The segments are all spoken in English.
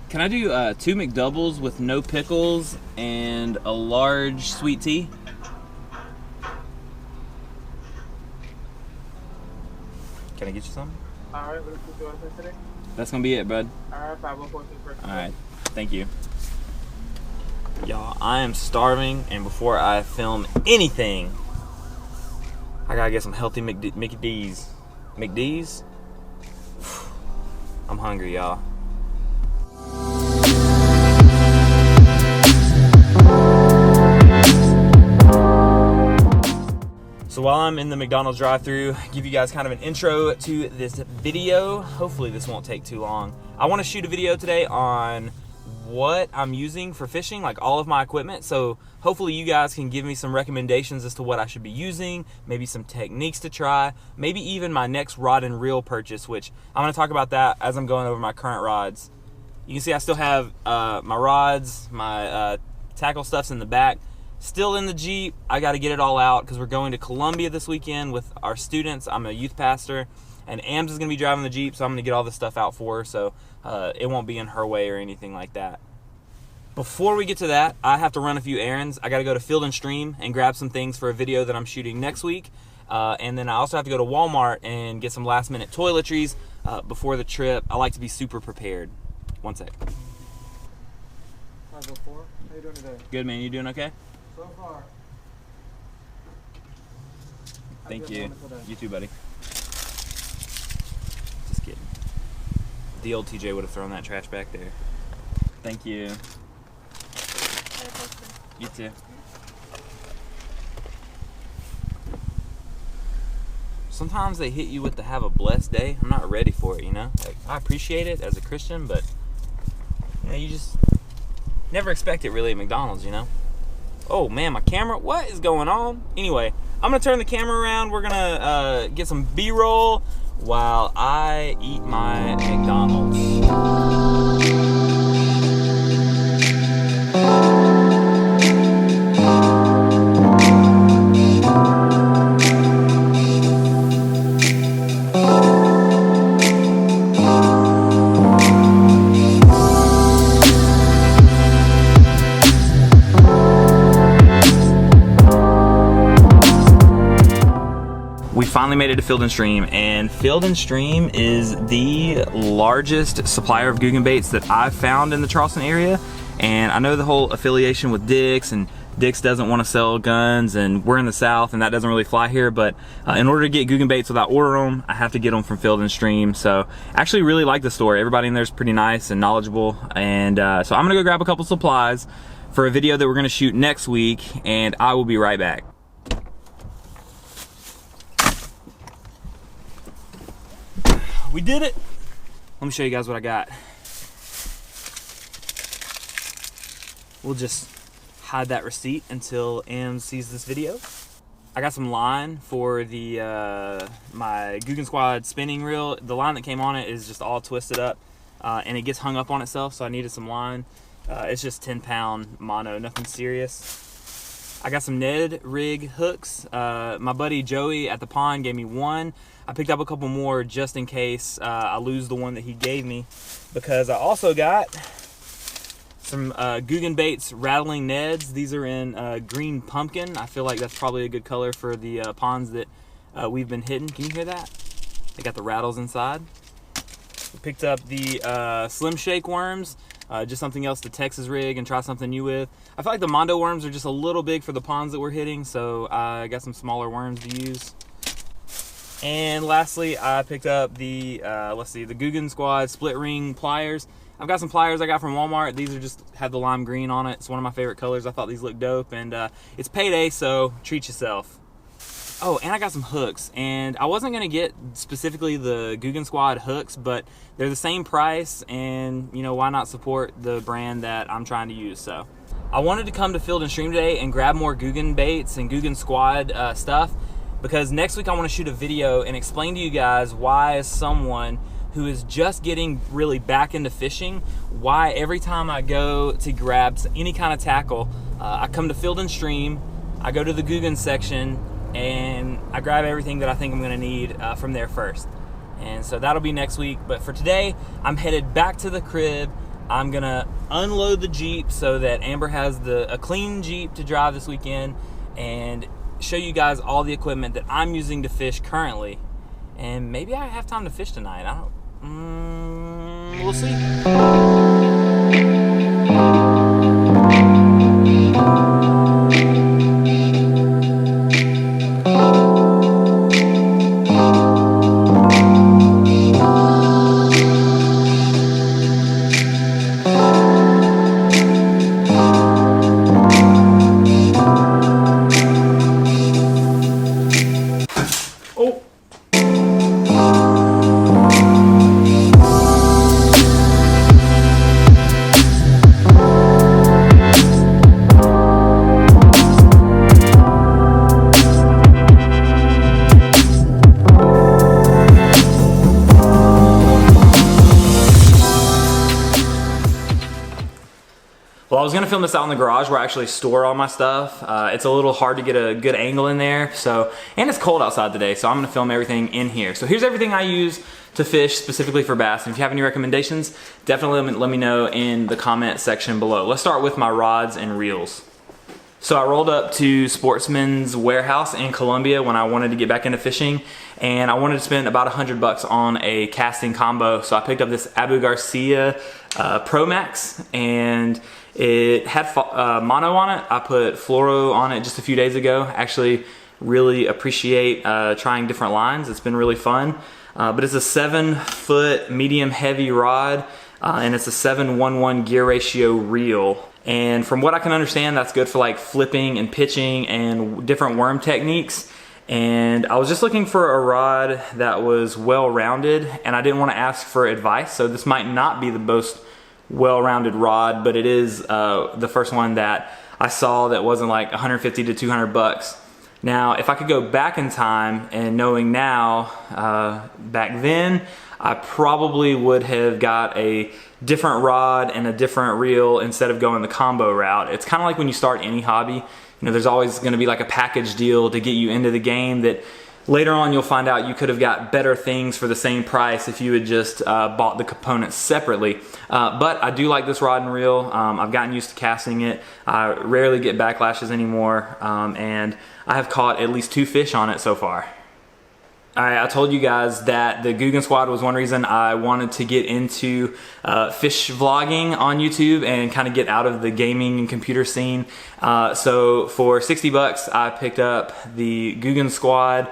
Can I do 2 McDoubles with no pickles and a large sweet tea? Can I get you something? Alright, what is you want today? That's gonna be it, bud. Alright, 514. Alright, thank you. Y'all, I am starving, and before I film anything, I gotta get some healthy McD's. McD's? I'm hungry, y'all. So while I'm in the McDonald's drive-thru, give you guys kind of an intro to this video. Hopefully this won't take too long. I want to shoot a video today on what I'm using for fishing, like all of my equipment. So hopefully you guys can give me some recommendations as to what I should be using, maybe some techniques to try, maybe even my next rod and reel purchase, which I'm going to talk about that as I'm going over my current rods. You can see I still have my rods, my tackle stuff's in the back. Still in the Jeep. I got to get it all out because we're going to Columbia this weekend with our students. I'm a youth pastor, and Ams is going to be driving the Jeep, so I'm going to get all this stuff out for her, so it won't be in her way or anything like that. Before we get to that, I have to run a few errands. I got to go to Field and Stream and grab some things for a video that I'm shooting next week, and then I also have to go to Walmart and get some last-minute toiletries before the trip. I like to be super prepared. One sec. 504. How you doing today? Good, man. You doing okay? So far. Thank you. You too, buddy. Just kidding. The old TJ would have thrown that trash back there. Thank you. You too. Sometimes they hit you with the have a blessed day. I'm not ready for it, you know? Like, I appreciate it as a Christian, but you know, you just never expect it really at McDonald's, you know? Oh man, my camera, what is going on? Anyway, I'm gonna turn the camera around. We're gonna get some B-roll while I eat my McDonald's. We finally made it to Field and Stream, and Field and Stream is the largest supplier of googan baits that I've found in the Charleston area. And I know the whole affiliation with Dick's, and Dick's doesn't want to sell guns, and we're in the South and that doesn't really fly here, but in order to get googan baits without ordering them, I have to get them from Field and Stream. So I actually really like the store. Everybody in there is pretty nice and knowledgeable, and so I'm gonna go grab a couple supplies for a video that we're gonna shoot next week, and I will be right back. We did it. Let me show you guys what I got. We'll just hide that receipt until Em sees this video. I got some line for the my Googan Squad spinning reel. The line that came on it is just all twisted up and it gets hung up on itself, so I needed some line. It's just 10-pound mono, nothing serious. I got some Ned rig hooks. My buddy Joey at the pond gave me one. I picked up a couple more just in case I lose the one that he gave me, because I also got some Googan Baits rattling Neds. These are in green pumpkin. I feel like that's probably a good color for the ponds that we've been hitting. Can you hear that? They got the rattles inside. We picked up the Slim Shake worms, just something else to Texas rig and try something new with. I feel like the Mondo worms are just a little big for the ponds that we're hitting, so I got some smaller worms to use. And lastly, I picked up the, let's see, the Googan Squad split ring pliers. I've got some pliers I got from Walmart. These are just have the lime green on it. It's one of my favorite colors. I thought these looked dope, and it's payday, so treat yourself. Oh, and I got some hooks, and I wasn't gonna get specifically the Googan Squad hooks, but they're the same price, and you know, why not support the brand that I'm trying to use? So I wanted to come to Field and Stream today and grab more Googan baits and Googan Squad stuff, because next week I want to shoot a video and explain to you guys why, as someone who is just getting really back into fishing, why every time I go to grab any kind of tackle, I come to Field and Stream, I go to the Googan section, and I grab everything that I think I'm gonna need from there first. And so that'll be next week. But for today, I'm headed back to the crib. I'm gonna unload the Jeep so that Amber has a clean Jeep to drive this weekend, and show you guys all the equipment that I'm using to fish currently. And maybe I have time to fish tonight. I don't, we'll see. Well, I was gonna film this out in the garage where I actually store all my stuff. It's a little hard to get a good angle in there, and it's cold outside today, so I'm gonna film everything in here. So here's everything I use to fish specifically for bass. And if you have any recommendations, definitely let me know in the comment section below. Let's start with my rods and reels. So I rolled up to Sportsman's Warehouse in Columbia when I wanted to get back into fishing, and I wanted to spend about $100 on a casting combo. So I picked up this Abu Garcia Pro Max, and it had mono on it. I put fluoro on it just a few days ago. Actually really appreciate trying different lines. It's been really fun. But it's a 7-foot medium heavy rod, and it's a 7:1:1 gear ratio reel. And from what I can understand, that's good for like flipping and pitching and different worm techniques. And I was just looking for a rod that was well-rounded, and I didn't want to ask for advice. So this might not be the most well-rounded rod, but it is the first one that I saw that wasn't like 150 to 200 bucks. Now, if I could go back in time and knowing now, back then, I probably would have got a different rod and a different reel instead of going the combo route. It's kind of like when you start any hobby, you know, there's always gonna be like a package deal to get you into the game that later on you'll find out you could have got better things for the same price if you had just bought the components separately. But I do like this rod and reel. I've gotten used to casting it. I rarely get backlashes anymore, and I have caught at least 2 fish on it so far. I told you guys that the Googan Squad was one reason I wanted to get into fish vlogging on YouTube and kind of get out of the gaming and computer scene. So for 60 bucks, I picked up the Googan Squad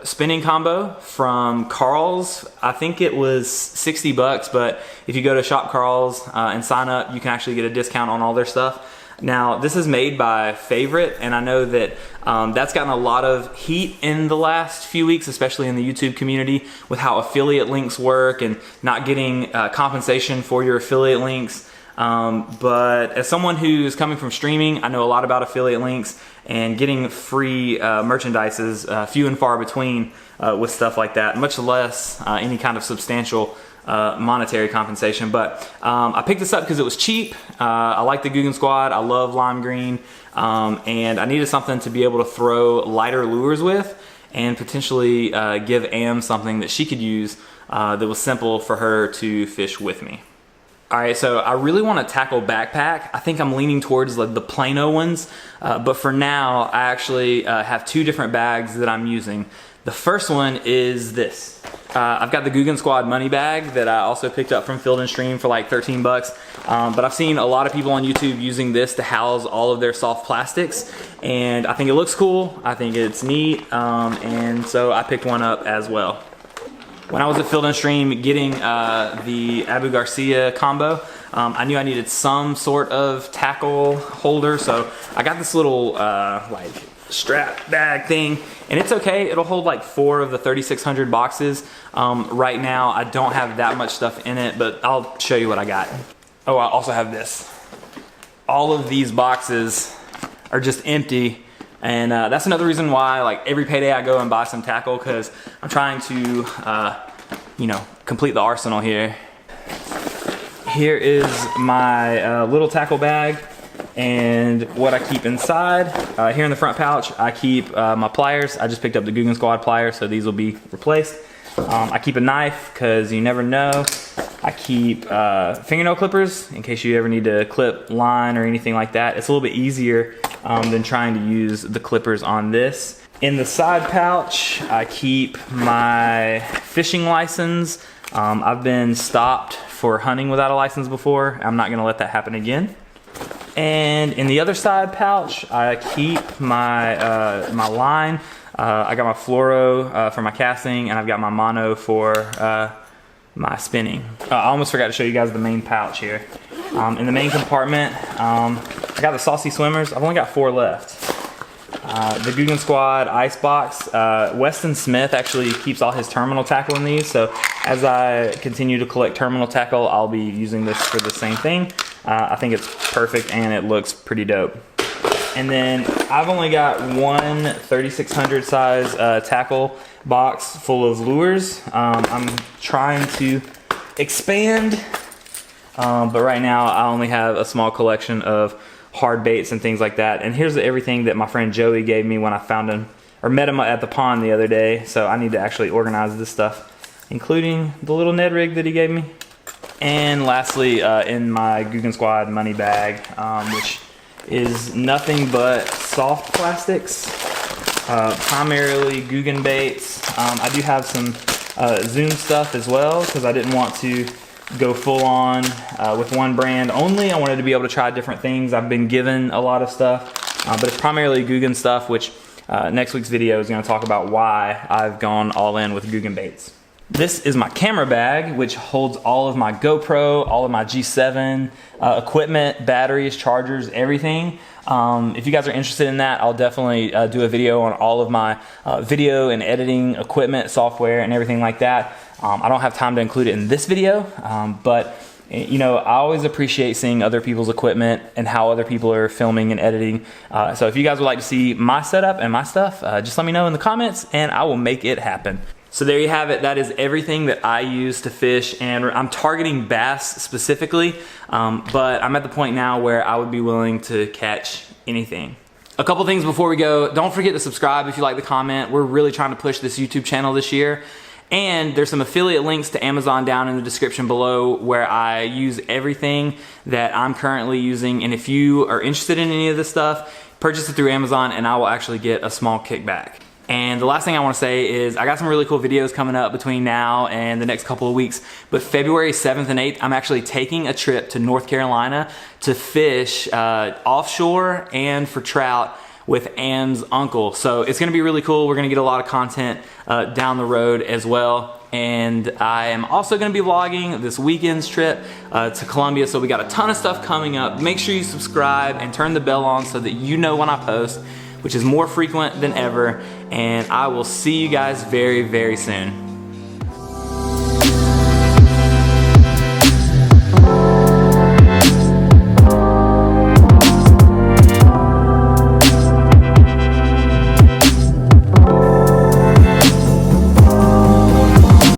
spinning combo from Carl's. I think it was 60 bucks, but if you go to Shop Carl's and sign up, you can actually get a discount on all their stuff. Now, this is made by Favorite, and I know that that's gotten a lot of heat in the last few weeks, especially in the YouTube community, with how affiliate links work and not getting compensation for your affiliate links. But as someone who's coming from streaming, I know a lot about affiliate links, and getting free merchandise is few and far between with stuff like that, much less any kind of substantial monetary compensation. But I picked this up because it was cheap. I like the Googan Squad. I love lime green, and I needed something to be able to throw lighter lures with and potentially give Am something that she could use that was simple for her to fish with me. All right, so I really want a tackle backpack. I think I'm leaning towards the Plano ones, but for now, I actually have 2 different bags that I'm using. The first one is this. I've got the Googan Squad money bag that I also picked up from Field & Stream for like 13 bucks. But I've seen a lot of people on YouTube using this to house all of their soft plastics, and I think it looks cool. I think it's neat, and so I picked one up as well. When I was at Field & Stream getting the Abu Garcia combo, I knew I needed some sort of tackle holder, so I got this little like strap bag thing, and it's okay. It'll hold like 4 of the 3,600 boxes. Right now, I don't have that much stuff in it, but I'll show you what I got. Oh, I also have this. All of these boxes are just empty. And that's another reason why, like, every payday I go and buy some tackle, because I'm trying to, you know, complete the arsenal here. Here is my little tackle bag and what I keep inside. Here in the front pouch, I keep my pliers. I just picked up the Googan Squad pliers, so these will be replaced. I keep a knife because you never know. I keep fingernail clippers in case you ever need to clip line or anything like that. It's a little bit easier than trying to use the clippers on this. In the side pouch, I keep my fishing license. I've been stopped for hunting without a license before. I'm not gonna let that happen again. And in the other side pouch, I keep my my line. I got my fluoro for my casting, and I've got my mono for my spinning. I almost forgot to show you guys the main pouch here. In the main compartment, I got the Saucy Swimmers. I've only got 4 left. The Googan Squad ice box. Weston Smith actually keeps all his terminal tackle in these, so as I continue to collect terminal tackle, I'll be using this for the same thing. I think it's perfect and it looks pretty dope. And then I've only got one 3600 size tackle box full of lures. I'm trying to expand, but right now I only have a small collection of hard baits and things like that. And here's everything that my friend Joey gave me when I found him or met him at the pond the other day. So I need to actually organize this stuff, including the little Ned rig that he gave me. And lastly, in my Googan Squad money bag, which is nothing but soft plastics, primarily Googan baits. I do have some Zoom stuff as well because I didn't want to go full on with one brand only. I wanted to be able to try different things. I've been given a lot of stuff, but it's primarily Googan stuff, which next week's video is going to talk about why I've gone all in with Googan baits. This is my camera bag, which holds all of my GoPro, all of my G7 equipment, batteries, chargers, everything. If you guys are interested in that, I'll definitely do a video on all of my video and editing equipment, software, and everything like that. I don't have time to include it in this video, but you know, I always appreciate seeing other people's equipment and how other people are filming and editing. So if you guys would like to see my setup and my stuff, just let me know in the comments and I will make it happen. So there you have it. That is everything that I use to fish, and I'm targeting bass specifically, but I'm at the point now where I would be willing to catch anything. A couple things before we go. Don't forget to subscribe if you like the comment. We're really trying to push this YouTube channel this year. And there's some affiliate links to Amazon down in the description below where I use everything that I'm currently using. And if you are interested in any of this stuff, purchase it through Amazon and I will actually get a small kickback. And the last thing I want to say is I got some really cool videos coming up between now and the next couple of weeks. But February 7th and 8th, I'm actually taking a trip to North Carolina to fish offshore and for trout with Am's uncle. So it's gonna be really cool. We're gonna get a lot of content down the road as well. And I am also gonna be vlogging this weekend's trip to Columbia. So we got a ton of stuff coming up. Make sure you subscribe and turn the bell on so that you know when I post, which is more frequent than ever. And I will see you guys very, very soon.